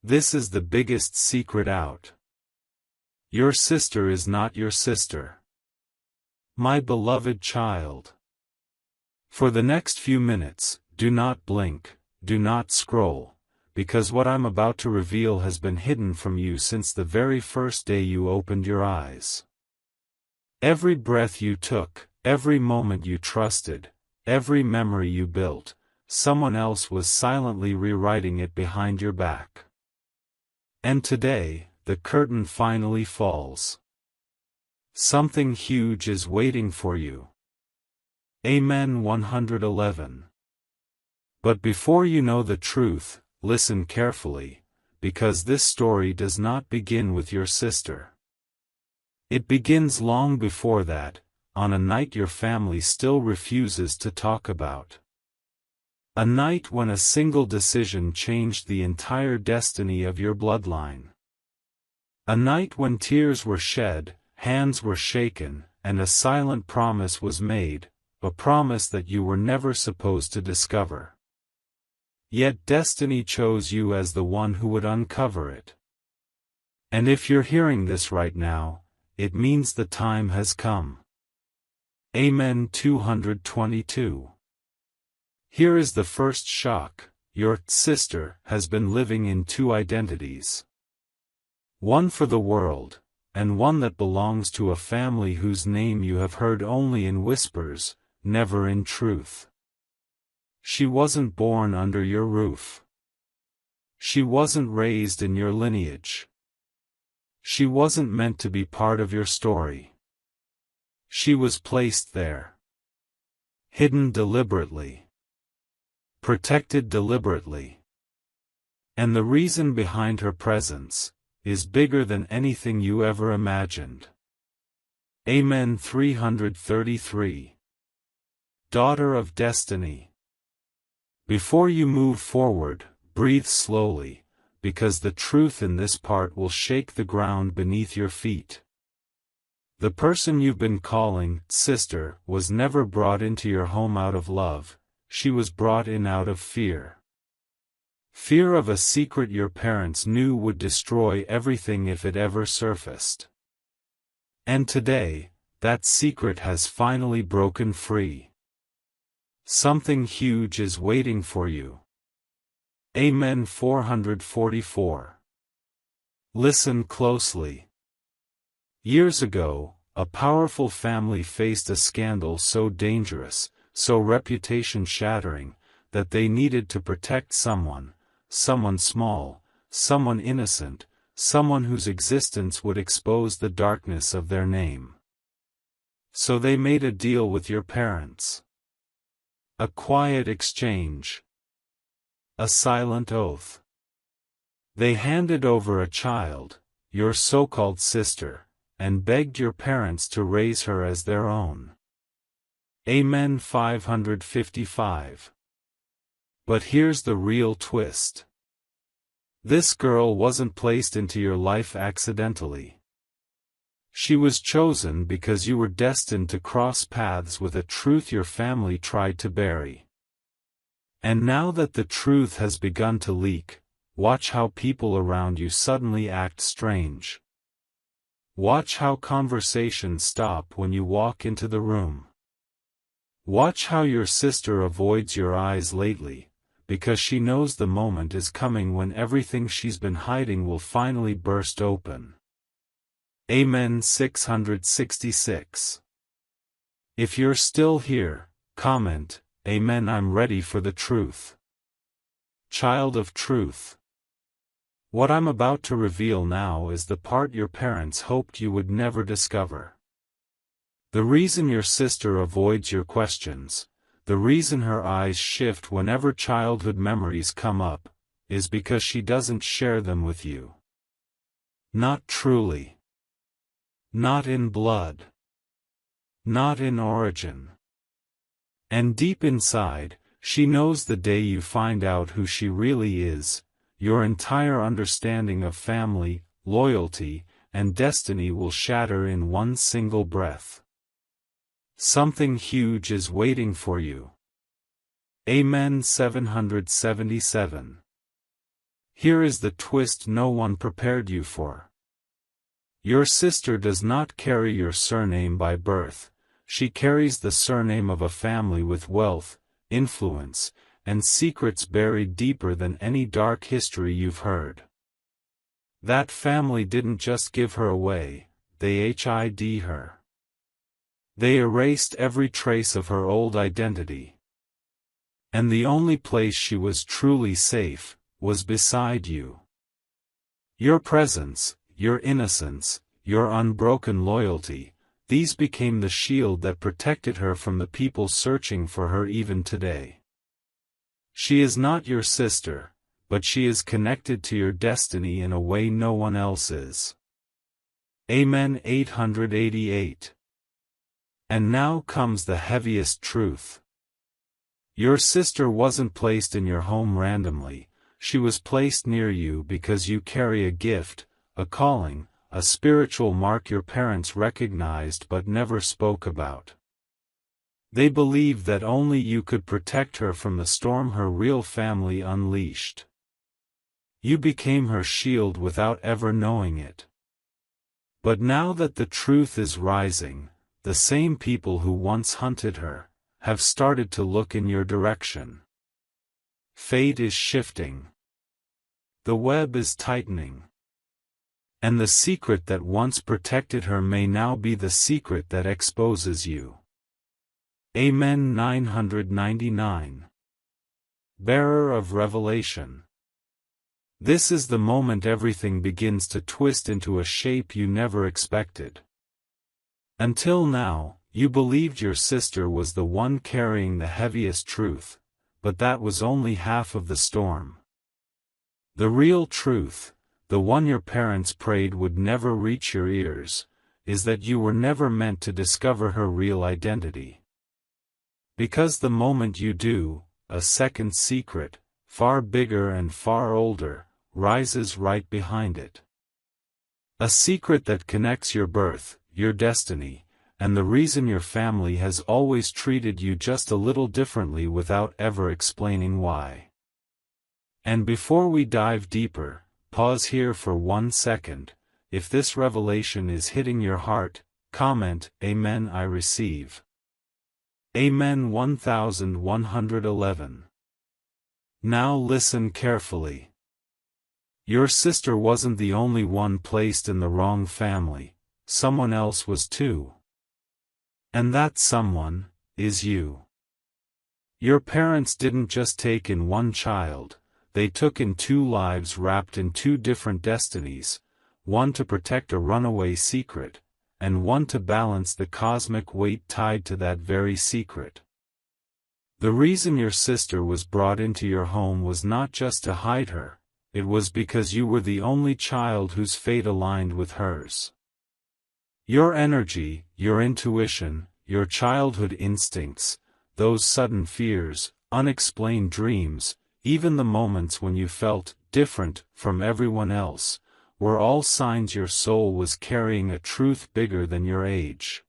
This is the biggest secret out. Your sister is not your sister. My beloved child. For the next few minutes, do not blink, do not scroll, because what I'm about to reveal has been hidden from you since the very first day you opened your eyes. Every breath you took, every moment you trusted, every memory you built, someone else was silently rewriting it behind your back. And today, the curtain finally falls. Something huge is waiting for you. Amen. 111. But before you know the truth, listen carefully, because this story does not begin with your sister. It begins long before that, on a night your family still refuses to talk about. A night when a single decision changed the entire destiny of your bloodline. A night when tears were shed, hands were shaken, and a silent promise was made, a promise that you were never supposed to discover. Yet destiny chose you as the one who would uncover it. And if you're hearing this right now, it means the time has come. Amen. 222. Here is the first shock: your sister has been living in two identities. One for the world, and one that belongs to a family whose name you have heard only in whispers, never in truth. She wasn't born under your roof. She wasn't raised in your lineage. She wasn't meant to be part of your story. She was placed there. Hidden deliberately. Protected deliberately. And the reason behind her presence is bigger than anything you ever imagined. Amen. 333. Daughter of Destiny. Before you move forward, breathe slowly, because the truth in this part will shake the ground beneath your feet. The person you've been calling sister was never brought into your home out of love, she was brought in out of fear. Fear of a secret your parents knew would destroy everything if it ever surfaced. And today, that secret has finally broken free. Something huge is waiting for you. Amen. 444. Listen closely. Years ago, a powerful family faced a scandal so dangerous, so reputation-shattering, that they needed to protect someone small, someone innocent, someone whose existence would expose the darkness of their name. So they made a deal with your parents. A quiet exchange. A silent oath. They handed over a child, your so-called sister, and begged your parents to raise her as their own. Amen. 555. But here's the real twist. This girl wasn't placed into your life accidentally. She was chosen because you were destined to cross paths with a truth your family tried to bury. And now that the truth has begun to leak, watch how people around you suddenly act strange. Watch how conversations stop when you walk into the room. Watch how your sister avoids your eyes lately, because she knows the moment is coming when everything she's been hiding will finally burst open. Amen. 666. If you're still here, comment, Amen. I'm ready for the truth. Child of truth. What I'm about to reveal now is the part your parents hoped you would never discover. The reason your sister avoids your questions, the reason her eyes shift whenever childhood memories come up, is because she doesn't share them with you. Not truly. Not in blood. Not in origin. And deep inside, she knows the day you find out who she really is, your entire understanding of family, loyalty, and destiny will shatter in one single breath. Something huge is waiting for you. Amen. 777. Here is the twist no one prepared you for. Your sister does not carry your surname by birth, she carries the surname of a family with wealth, influence, and secrets buried deeper than any dark history you've heard. That family didn't just give her away, they hid her. They erased every trace of her old identity. And the only place she was truly safe was beside you. Your presence, your innocence, your unbroken loyalty, these became the shield that protected her from the people searching for her even today. She is not your sister, but she is connected to your destiny in a way no one else is. Amen. 888. And now comes the heaviest truth. Your sister wasn't placed in your home randomly, she was placed near you because you carry a gift, a calling, a spiritual mark your parents recognized but never spoke about. They believed that only you could protect her from the storm her real family unleashed. You became her shield without ever knowing it. But now that the truth is rising, the same people who once hunted her have started to look in your direction. Fate is shifting. The web is tightening. And the secret that once protected her may now be the secret that exposes you. Amen. 999. Bearer of Revelation. This is the moment everything begins to twist into a shape you never expected. Until now, you believed your sister was the one carrying the heaviest truth, but that was only half of the storm. The real truth, the one your parents prayed would never reach your ears, is that you were never meant to discover her real identity. Because the moment you do, a second secret, far bigger and far older, rises right behind it. A secret that connects your birth, your destiny, and the reason your family has always treated you just a little differently without ever explaining why. And before we dive deeper, pause here for 1 second. If this revelation is hitting your heart, comment, Amen. I receive. Amen. 1111. Now listen carefully. Your sister wasn't the only one placed in the wrong family, someone else was too. And that someone is you. Your parents didn't just take in one child, they took in 2 lives wrapped in 2 different destinies, one to protect a runaway secret, and one to balance the cosmic weight tied to that very secret. The reason your sister was brought into your home was not just to hide her, it was because you were the only child whose fate aligned with hers. Your energy, your intuition, your childhood instincts, those sudden fears, unexplained dreams, even the moments when you felt different from everyone else, were all signs your soul was carrying a truth bigger than your age.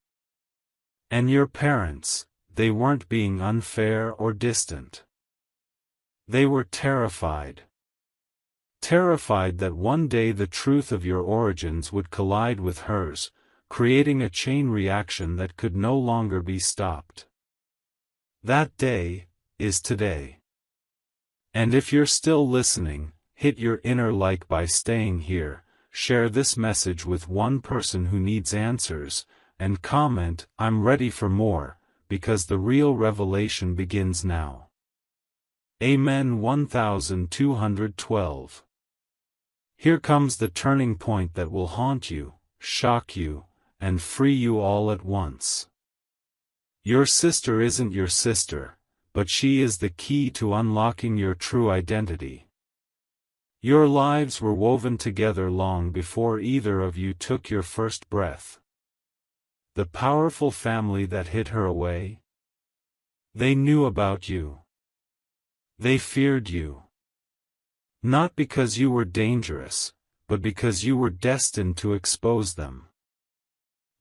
And your parents, they weren't being unfair or distant. They were terrified. Terrified that one day the truth of your origins would collide with hers, creating a chain reaction that could no longer be stopped. That day is today. And if you're still listening, hit your inner like by staying here, share this message with one person who needs answers, and comment, I'm ready for more, because the real revelation begins now. Amen. 1212. Here comes the turning point that will haunt you, shock you, and free you all at once. Your sister isn't your sister, but she is the key to unlocking your true identity. Your lives were woven together long before either of you took your first breath. The powerful family that hid her away? They knew about you. They feared you. Not because you were dangerous, but because you were destined to expose them.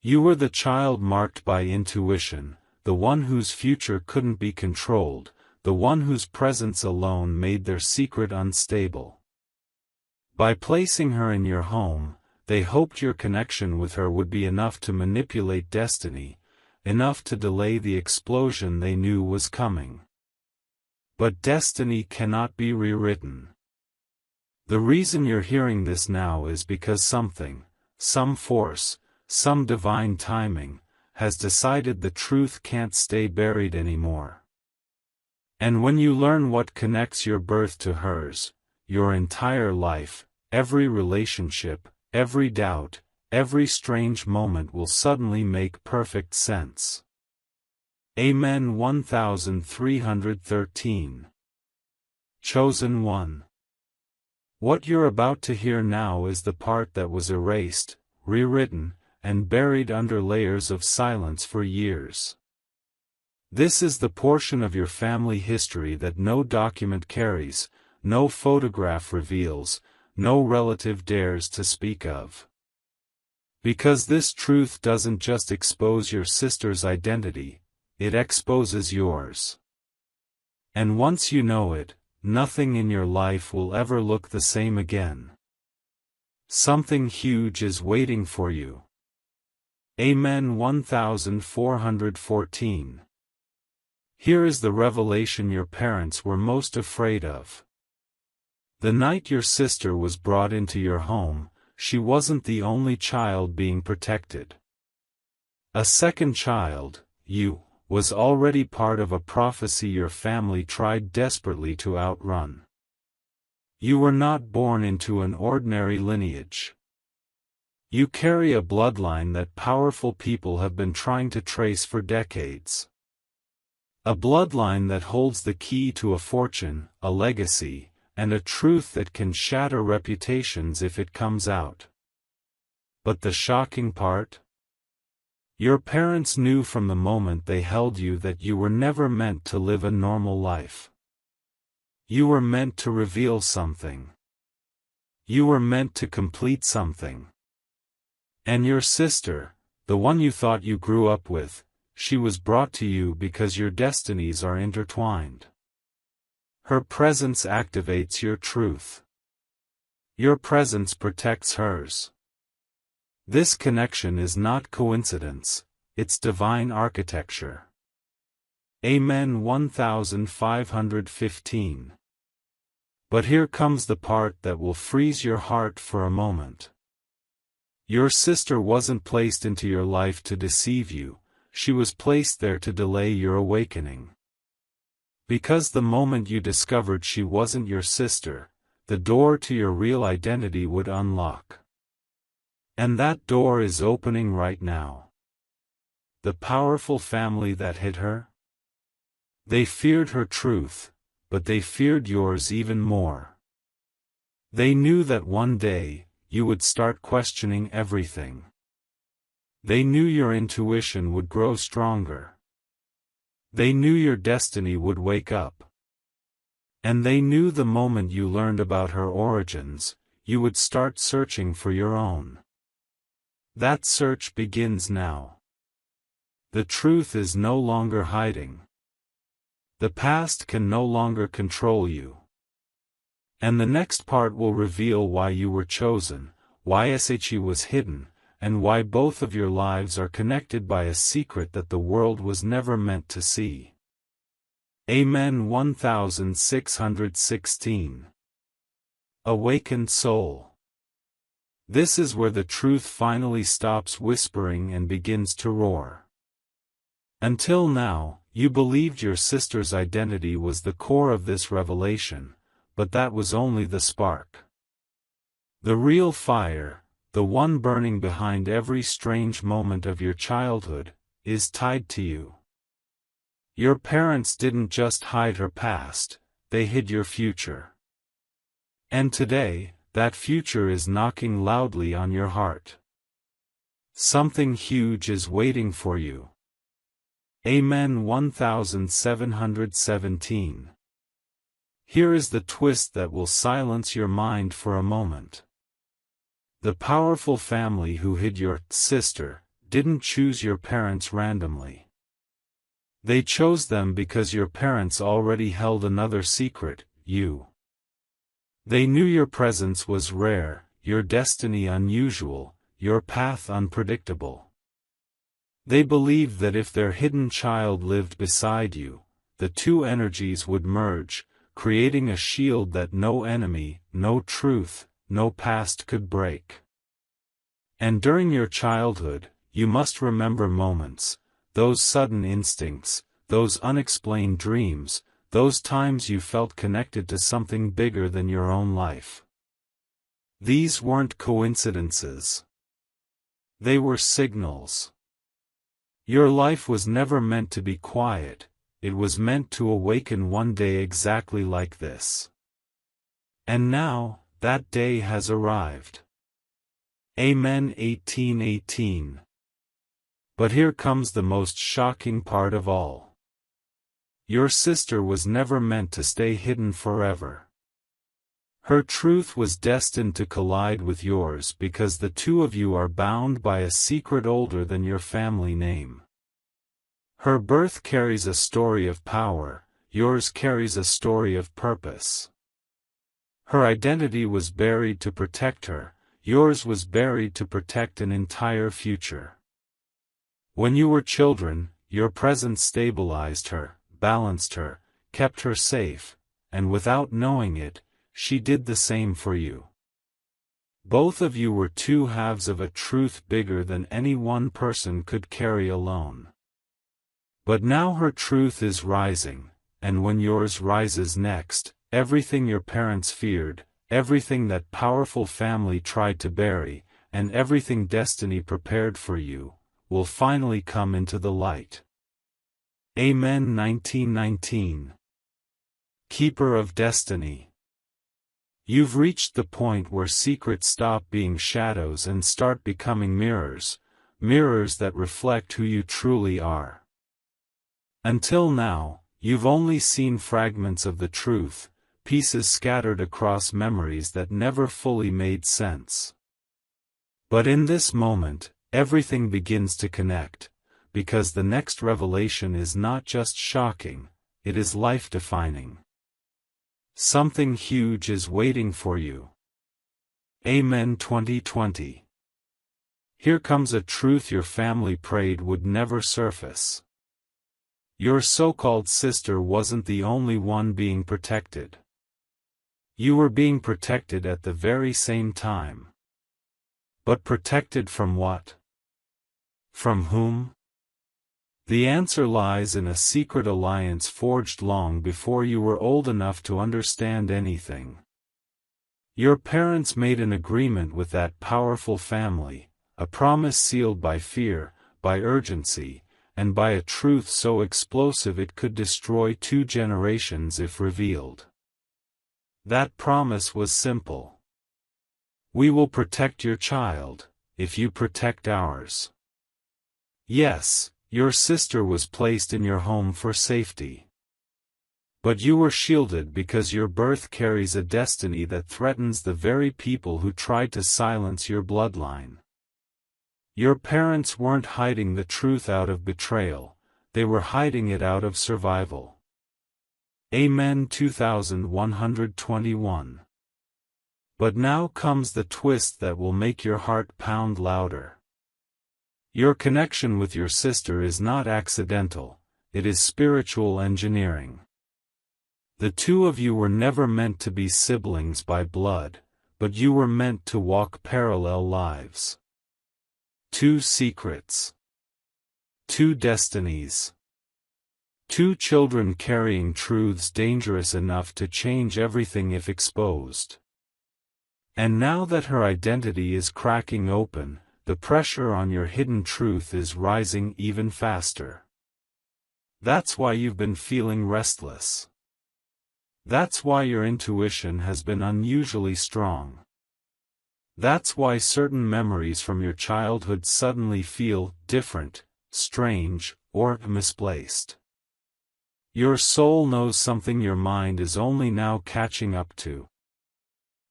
You were the child marked by intuition, the one whose future couldn't be controlled, the one whose presence alone made their secret unstable. By placing her in your home, they hoped your connection with her would be enough to manipulate destiny, enough to delay the explosion they knew was coming. But destiny cannot be rewritten. The reason you're hearing this now is because something, some force, some divine timing, has decided the truth can't stay buried anymore. And when you learn what connects your birth to hers, your entire life, every relationship, every doubt, every strange moment will suddenly make perfect sense. Amen. 1313. Chosen One. What you're about to hear now is the part that was erased, rewritten, and buried under layers of silence for years. This is the portion of your family history that no document carries, no photograph reveals, no relative dares to speak of. Because this truth doesn't just expose your sister's identity, it exposes yours. And once you know it, nothing in your life will ever look the same again. Something huge is waiting for you. Amen. 1414. Here is the revelation your parents were most afraid of. The night your sister was brought into your home, she wasn't the only child being protected. A second child, you, was already part of a prophecy your family tried desperately to outrun. You were not born into an ordinary lineage. You carry a bloodline that powerful people have been trying to trace for decades. A bloodline that holds the key to a fortune, a legacy, and a truth that can shatter reputations if it comes out. But the shocking part? Your parents knew from the moment they held you that you were never meant to live a normal life. You were meant to reveal something. You were meant to complete something. And your sister, the one you thought you grew up with, she was brought to you because your destinies are intertwined. Her presence activates your truth. Your presence protects hers. This connection is not coincidence, it's divine architecture. Amen. 1515. But here comes the part that will freeze your heart for a moment. Your sister wasn't placed into your life to deceive you, she was placed there to delay your awakening. Because the moment you discovered she wasn't your sister, the door to your real identity would unlock. And that door is opening right now. The powerful family that hid her? They feared her truth, but they feared yours even more. They knew that one day, you would start questioning everything. They knew your intuition would grow stronger. They knew your destiny would wake up. And they knew the moment you learned about her origins, you would start searching for your own. That search begins now. The truth is no longer hiding. The past can no longer control you. And the next part will reveal why you were chosen, why SHE was hidden, and why both of your lives are connected by a secret that the world was never meant to see. Amen. 1616. Awakened Soul. This is where the truth finally stops whispering and begins to roar. Until now, you believed your sister's identity was the core of this revelation, but that was only the spark. The real fire, the one burning behind every strange moment of your childhood, is tied to you. Your parents didn't just hide her past, they hid your future. And today, that future is knocking loudly on your heart. Something huge is waiting for you. Amen. 1717. Here is the twist that will silence your mind for a moment. The powerful family who hid your sister didn't choose your parents randomly. They chose them because your parents already held another secret, you. They knew your presence was rare, your destiny unusual, your path unpredictable. They believed that if their hidden child lived beside you, the two energies would merge, creating a shield that no enemy, no truth, no past could break. And during your childhood, you must remember moments, those sudden instincts, those unexplained dreams, those times you felt connected to something bigger than your own life. These weren't coincidences. They were signals. Your life was never meant to be quiet, it was meant to awaken one day exactly like this. And now, that day has arrived. Amen. 18:18. But here comes the most shocking part of all. Your sister was never meant to stay hidden forever. Her truth was destined to collide with yours because the two of you are bound by a secret older than your family name. Her birth carries a story of power, yours carries a story of purpose. Her identity was buried to protect her, yours was buried to protect an entire future. When you were children, your presence stabilized her, balanced her, kept her safe, and without knowing it, she did the same for you. Both of you were two halves of a truth bigger than any one person could carry alone. But now her truth is rising, and when yours rises next, everything your parents feared, everything that powerful family tried to bury, and everything destiny prepared for you, will finally come into the light. Amen. 19:19. Keeper of Destiny. You've reached the point where secrets stop being shadows and start becoming mirrors, mirrors that reflect who you truly are. Until now, you've only seen fragments of the truth, pieces scattered across memories that never fully made sense. But in this moment, everything begins to connect, because the next revelation is not just shocking, it is life-defining. Something huge is waiting for you. Amen. 2020. Here comes a truth your family prayed would never surface. Your so-called sister wasn't the only one being protected. You were being protected at the very same time. But protected from what? From whom? The answer lies in a secret alliance forged long before you were old enough to understand anything. Your parents made an agreement with that powerful family, a promise sealed by fear, by urgency, and by a truth so explosive it could destroy 2 generations if revealed. That promise was simple. We will protect your child, if you protect ours. Yes, your sister was placed in your home for safety. But you were shielded because your birth carries a destiny that threatens the very people who tried to silence your bloodline. Your parents weren't hiding the truth out of betrayal, they were hiding it out of survival. Amen. 2121. But now comes the twist that will make your heart pound louder. Your connection with your sister is not accidental, it is spiritual engineering. The two of you were never meant to be siblings by blood, but you were meant to walk parallel lives. 2 secrets. 2 destinies. 2 children carrying truths dangerous enough to change everything if exposed. And now that her identity is cracking open, the pressure on your hidden truth is rising even faster. That's why you've been feeling restless. That's why your intuition has been unusually strong. That's why certain memories from your childhood suddenly feel different, strange, or misplaced. Your soul knows something your mind is only now catching up to.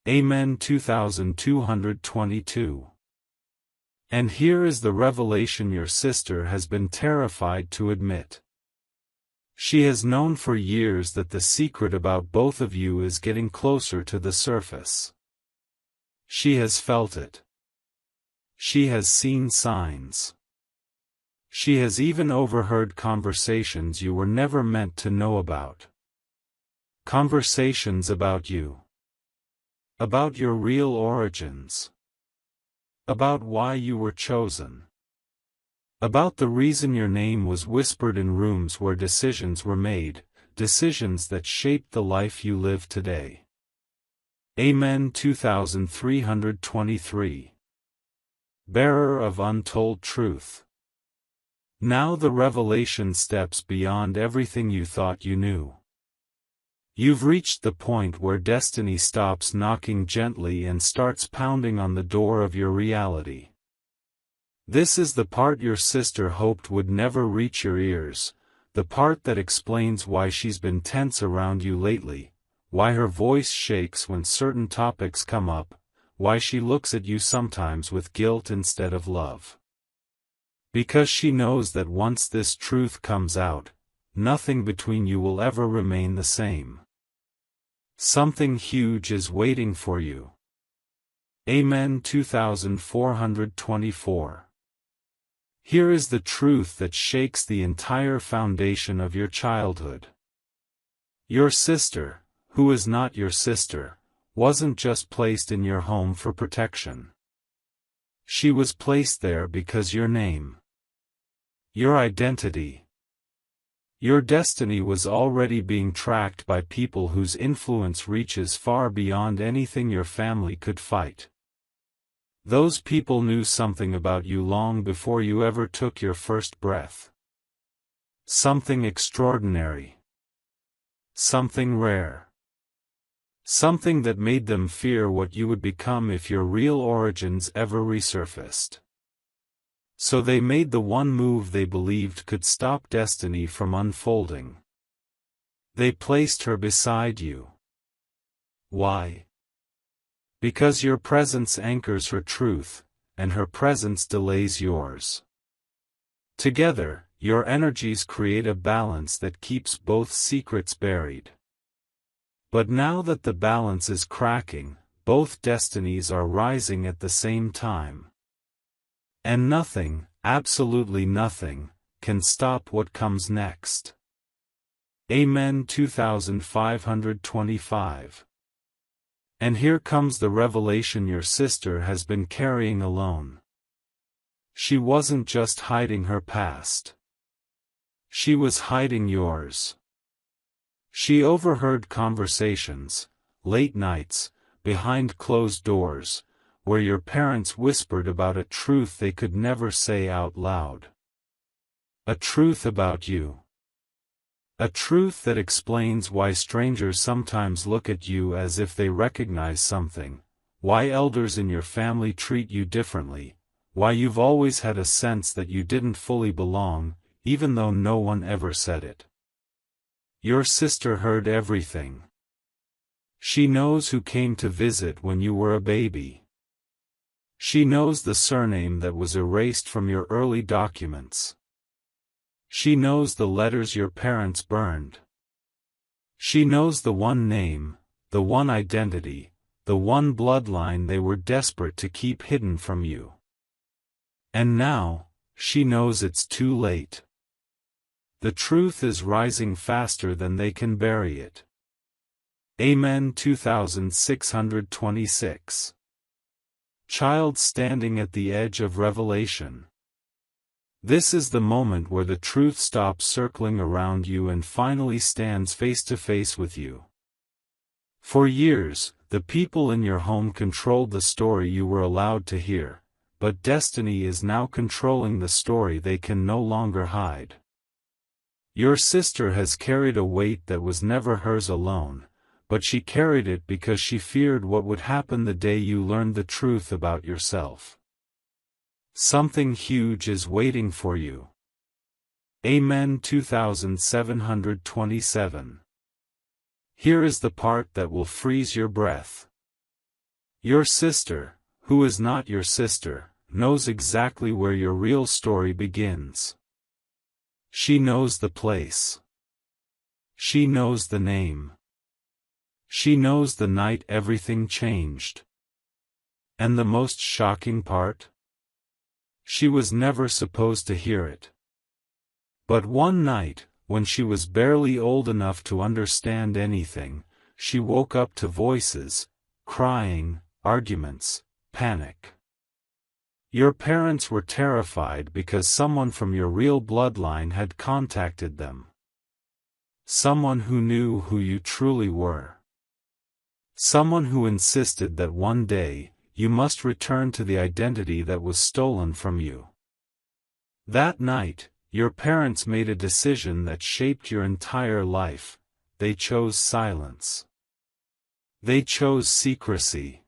Amen. 2222. And here is the revelation your sister has been terrified to admit. She has known for years that the secret about both of you is getting closer to the surface. She has felt it. She has seen signs. She has even overheard conversations you were never meant to know about. Conversations about you. About your real origins. About why you were chosen. About the reason your name was whispered in rooms where decisions were made, decisions that shaped the life you live today. Amen. 2323. Bearer of untold truth. Now the revelation steps beyond everything you thought you knew. You've reached the point where destiny stops knocking gently and starts pounding on the door of your reality. This is the part your sister hoped would never reach your ears, the part that explains why she's been tense around you lately, why her voice shakes when certain topics come up, why she looks at you sometimes with guilt instead of love. Because she knows that once this truth comes out, nothing between you will ever remain the same. Something huge is waiting for you. Amen. 2424. Here is the truth that shakes the entire foundation of your childhood. Your sister, who is not your sister, wasn't just placed in your home for protection. She was placed there because your name, your identity, your destiny was already being tracked by people whose influence reaches far beyond anything your family could fight. Those people knew something about you long before you ever took your first breath. Something extraordinary. Something rare. Something that made them fear what you would become if your real origins ever resurfaced. So they made the one move they believed could stop destiny from unfolding. They placed her beside you. Why? Because your presence anchors her truth, and her presence delays yours. Together, your energies create a balance that keeps both secrets buried. But now that the balance is cracking, both destinies are rising at the same time. And nothing, absolutely nothing, can stop what comes next. Amen. 2525. And here comes the revelation your sister has been carrying alone. She wasn't just hiding her past. She was hiding yours. She overheard conversations, late nights, behind closed doors, where your parents whispered about a truth they could never say out loud. A truth about you. A truth that explains why strangers sometimes look at you as if they recognize something, why elders in your family treat you differently, why you've always had a sense that you didn't fully belong, even though no one ever said it. Your sister heard everything. She knows who came to visit when you were a baby. She knows the surname that was erased from your early documents. She knows the letters your parents burned. She knows the one name, the one identity, the one bloodline they were desperate to keep hidden from you. And now, she knows it's too late. The truth is rising faster than they can bury it. Amen. 2626. Child standing at the edge of revelation. This is the moment where the truth stops circling around you and finally stands face to face with you. For years, the people in your home controlled the story you were allowed to hear, but destiny is now controlling the story they can no longer hide. Your sister has carried a weight that was never hers alone, but she carried it because she feared what would happen the day you learned the truth about yourself. Something huge is waiting for you. Amen. 2727. Here is the part that will freeze your breath. Your sister, who is not your sister, knows exactly where your real story begins. She knows the place. She knows the name. She knows the night everything changed. And the most shocking part? She was never supposed to hear it. But one night, when she was barely old enough to understand anything, she woke up to voices, crying, arguments, panic. Your parents were terrified because someone from your real bloodline had contacted them. Someone who knew who you truly were. Someone who insisted that one day, you must return to the identity that was stolen from you. That night, your parents made a decision that shaped your entire life. They chose silence. They chose secrecy.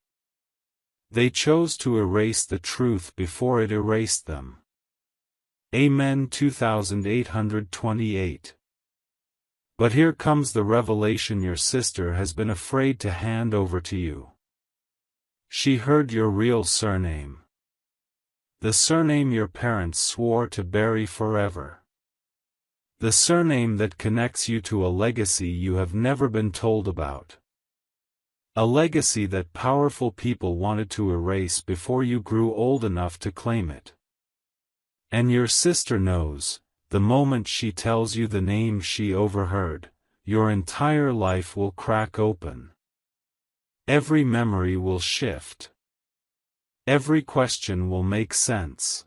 They chose to erase the truth before it erased them. Amen. 2828. But here comes the revelation your sister has been afraid to hand over to you. She heard your real surname. The surname your parents swore to bury forever. The surname that connects you to a legacy you have never been told about. A legacy that powerful people wanted to erase before you grew old enough to claim it. And your sister knows, the moment she tells you the name she overheard, your entire life will crack open. Every memory will shift. Every question will make sense.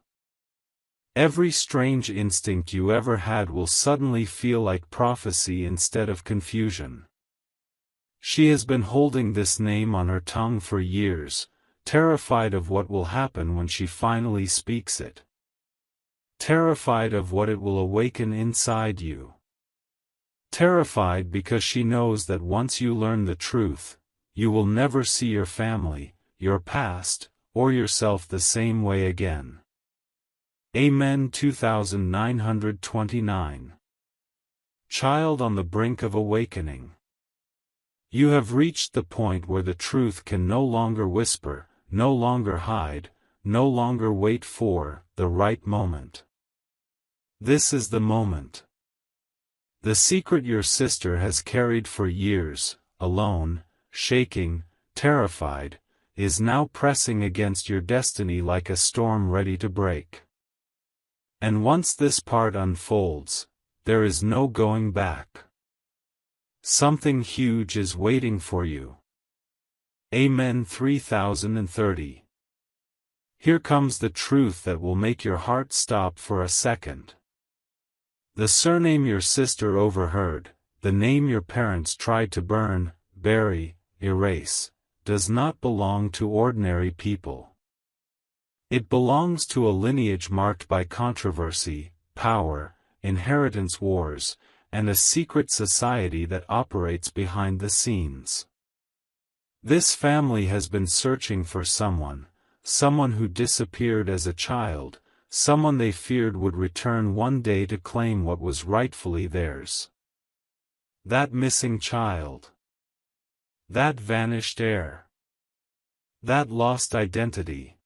Every strange instinct you ever had will suddenly feel like prophecy instead of confusion. She has been holding this name on her tongue for years, terrified of what will happen when she finally speaks it. Terrified of what it will awaken inside you. Terrified because she knows that once you learn the truth, you will never see your family, your past, or yourself the same way again. Amen. 2929. Child on the brink of awakening. You have reached the point where the truth can no longer whisper, no longer hide, no longer wait for the right moment. This is the moment. The secret your sister has carried for years, alone, shaking, terrified, is now pressing against your destiny like a storm ready to break. And once this part unfolds, there is no going back. Something huge is waiting for you. Amen. 3030. Here comes the truth that will make your heart stop for a second. The surname your sister overheard, the name your parents tried to burn, bury, erase, does not belong to ordinary people. It belongs to a lineage marked by controversy, power, inheritance wars, and a secret society that operates behind the scenes. This family has been searching for someone who disappeared as a child, someone they feared would return one day to claim what was rightfully theirs. That missing child. That vanished heir. That lost identity.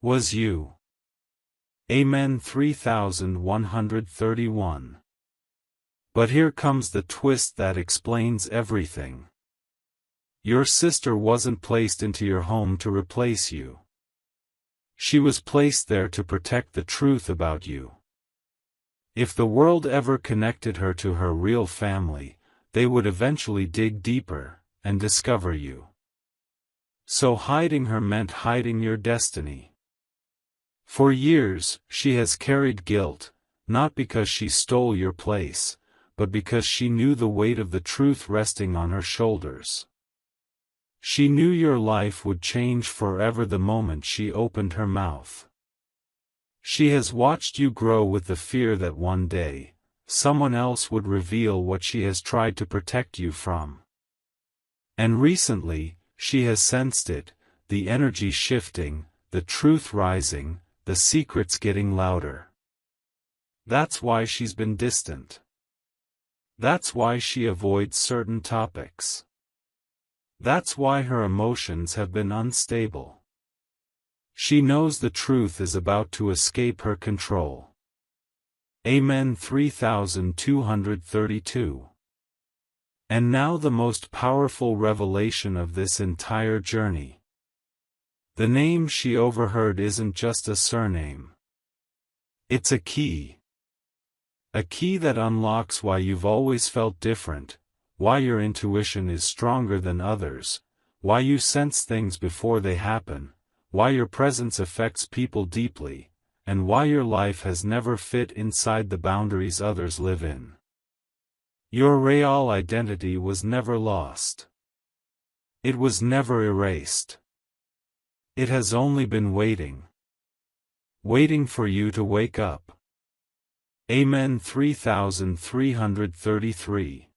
Was you. Amen. 3131. But here comes the twist that explains everything. Your sister wasn't placed into your home to replace you. She was placed there to protect the truth about you. If the world ever connected her to her real family, they would eventually dig deeper and discover you. So hiding her meant hiding your destiny. For years, she has carried guilt, not because she stole your place, but because she knew the weight of the truth resting on her shoulders. She knew your life would change forever the moment she opened her mouth. She has watched you grow with the fear that one day, someone else would reveal what she has tried to protect you from. And recently, she has sensed it, the energy shifting, the truth rising, the secrets getting louder. That's why she's been distant. That's why she avoids certain topics. That's why her emotions have been unstable. She knows the truth is about to escape her control. Amen. 3232. And now the most powerful revelation of this entire journey. The name she overheard isn't just a surname. It's a key. A key that unlocks why you've always felt different, why your intuition is stronger than others, why you sense things before they happen, why your presence affects people deeply, and why your life has never fit inside the boundaries others live in. Your real identity was never lost. It was never erased. It has only been waiting. Waiting for you to wake up. Amen. 3333.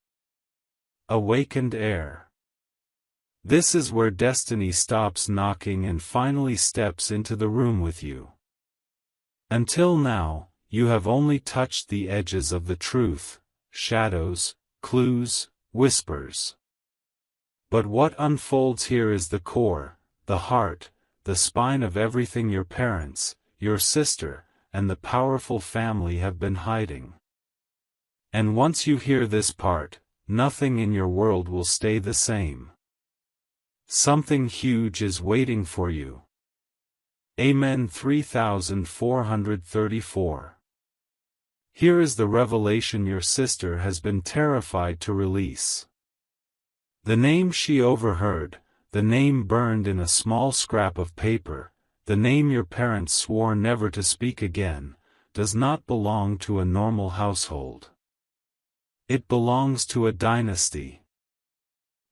Awakened Air. This is where destiny stops knocking and finally steps into the room with you. Until now, you have only touched the edges of the truth, shadows, clues, whispers. But what unfolds here is the core, the heart, the spine of everything your parents, your sister, and the powerful family have been hiding. And once you hear this part, nothing in your world will stay the same. Something huge is waiting for you. Amen. 3434. Here is the revelation your sister has been terrified to release. The name she overheard, the name burned in a small scrap of paper, the name your parents swore never to speak again, does not belong to a normal household. It belongs to a dynasty.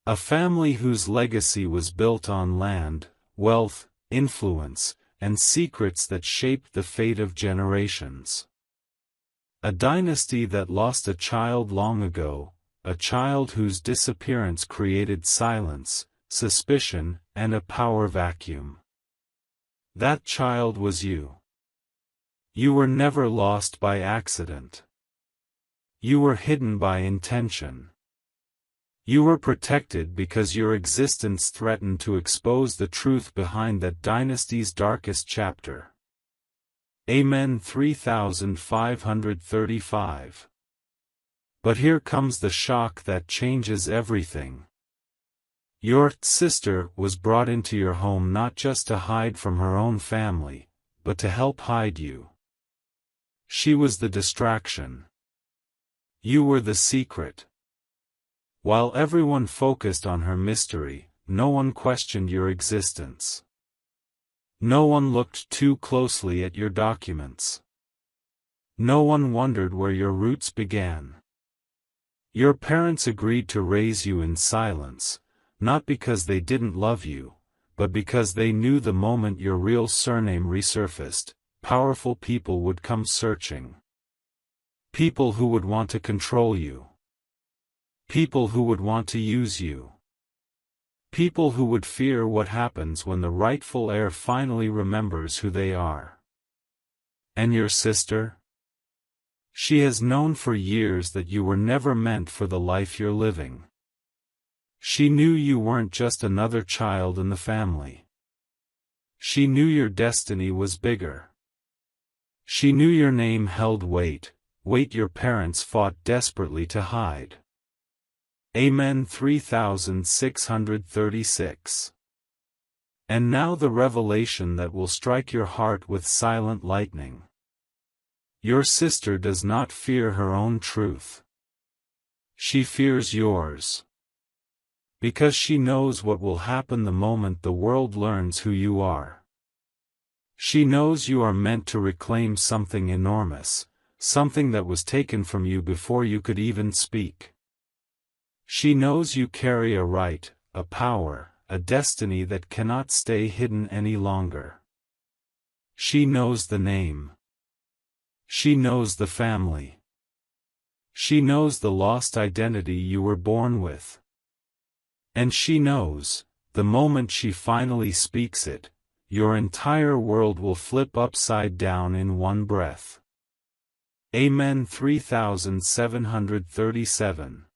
A family whose legacy was built on land, wealth, influence, and secrets that shaped the fate of generations. A dynasty that lost a child long ago, a child whose disappearance created silence, suspicion, and a power vacuum. That child was you. You were never lost by accident. You were hidden by intention. You were protected because your existence threatened to expose the truth behind that dynasty's darkest chapter. Amen. 3535. But here comes the shock that changes everything. Your sister was brought into your home not just to hide from her own family, but to help hide you. She was the distraction. You were the secret. While everyone focused on her mystery, no one questioned your existence. No one looked too closely at your documents. No one wondered where your roots began. Your parents agreed to raise you in silence, not because they didn't love you, but because they knew the moment your real surname resurfaced, powerful people would come searching. People who would want to control you. People who would want to use you. People who would fear what happens when the rightful heir finally remembers who they are. And your sister? She has known for years that you were never meant for the life you're living. She knew you weren't just another child in the family. She knew your destiny was bigger. She knew your name held weight your parents fought desperately to hide. Amen. 3636. And now the revelation that will strike your heart with silent lightning. Your sister does not fear her own truth. She fears yours. Because she knows what will happen the moment the world learns who you are. She knows you are meant to reclaim something enormous, something that was taken from you before you could even speak. She knows you carry a right, a power, a destiny that cannot stay hidden any longer. She knows the name. She knows the family. She knows the lost identity you were born with. And she knows, the moment she finally speaks it, your entire world will flip upside down in one breath. Amen. 3737.